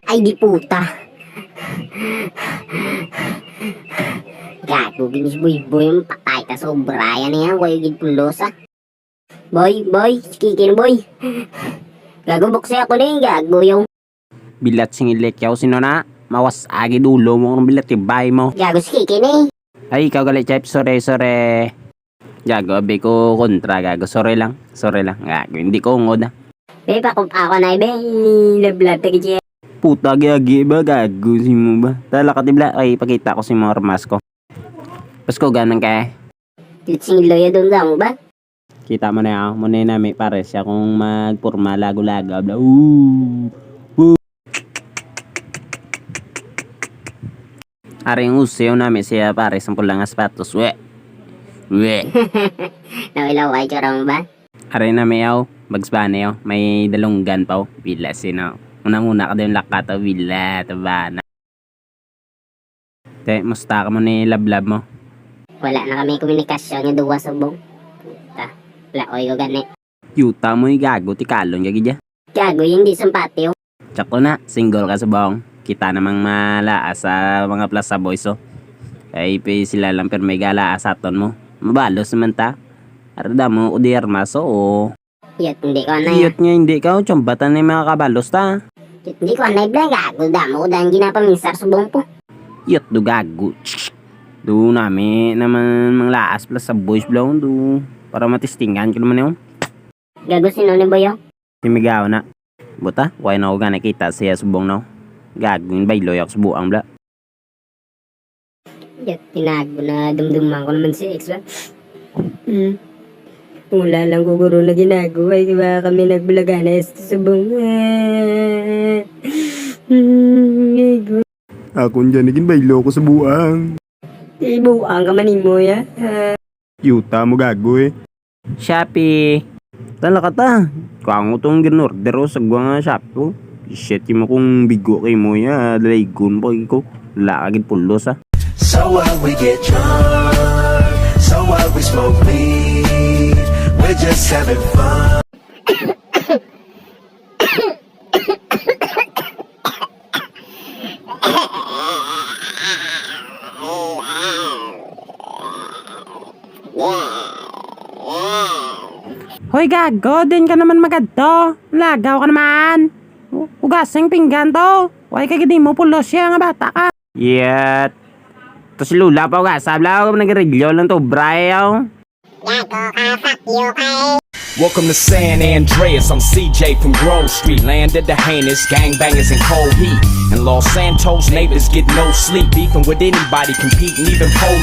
Ay di puta. Gago ginis boy patay ka sobra yan yan way gid pulos ah. Boy, kikin boy. Gago boxe ako ni gago yung Bilat singilek yaw sino na. Mawas agi dulo mo ng bilat tibay mo. gago si kikin eh. Ay ikaw galit chef, sorry. Gago abi ko kontra gago. Sorry lang. Gago hindi ko ungod ah. Be pa kung ako na be lablat ka Puta gagi ba gago si mo ba? Tala ka tibla ay pakita ko si mga armas ko. Pasko ganang ka. Sing loya doon lang ba? Kita mo na ako. Muna namin pare siya kung magpurma lago-lago. Bla. Ari yung usayo namin siya pare. Sampul lang aspatos. We. Nawilaw ay tsura mo ba? Ari namin yaw. Bags Bunny yaw. May dalunggan pa. Bila sino. Unang-una ka din lakata. Bila. Tabana. Te, musta ka mo ni lablab mo? Wala na kami komunikasyon yung duwa subong. Wala oy ko gani. Yuta mo yung gago. Tikalon gagi dya. Gago yung di simpatyo. Tsako na. Single ka sa bong. Kita namang malaas sa mga Plaza Boys oh. Ay sila lang pero may galaas aton mo. Mabalos naman ta. Arda mo o di armas oo. Yat hindi ko na Iyot nga hindi ka o tsumbatan na yung mga kabalos ta. Yat hindi ko na iblang gago. Damo ko dahil ginapaminsar subong po. Iyot do gago. Do namin naman mga laas Plaza Boys blong do. Para matistingan ko naman yun. Gago sino ni Boyo? Simigaw na. Buta, why na ako nakita siya subong no. Gagawin ba iloy ako sa buang bla. Yat tinago na dumduman ko naman si ex ba? Wala lang guguro na ginagawa. Diba kami nagbulagana sa subong. Ako dyan naging baylo ko sa buang. Ibuang ka manin mo ya. Yuta mo gago eh. Shopee. Tala ka ta. Kung itong ginorder o sa guwang Shopee ko. Shit mo kung bigo kay mo ya. Dalaygon po ko. Lakagin pulos ah. So what we get drunk. So what we smoke weed. We're just having fun. Hoy gago, din ka naman magadto. Lagaw ka naman. Ugasing pinggan to. Huwag ka gini mo pulos siya nga bata ka. Yet. To si Lula pa ugasab lang. Nag-reglo lang to, brayaw. Welcome to San Andreas, I'm CJ from Grove Street. Landed the heinous gangbangers in cold heat. In Los Santos, neighbors get no sleep. Beefing with anybody, competing, even police.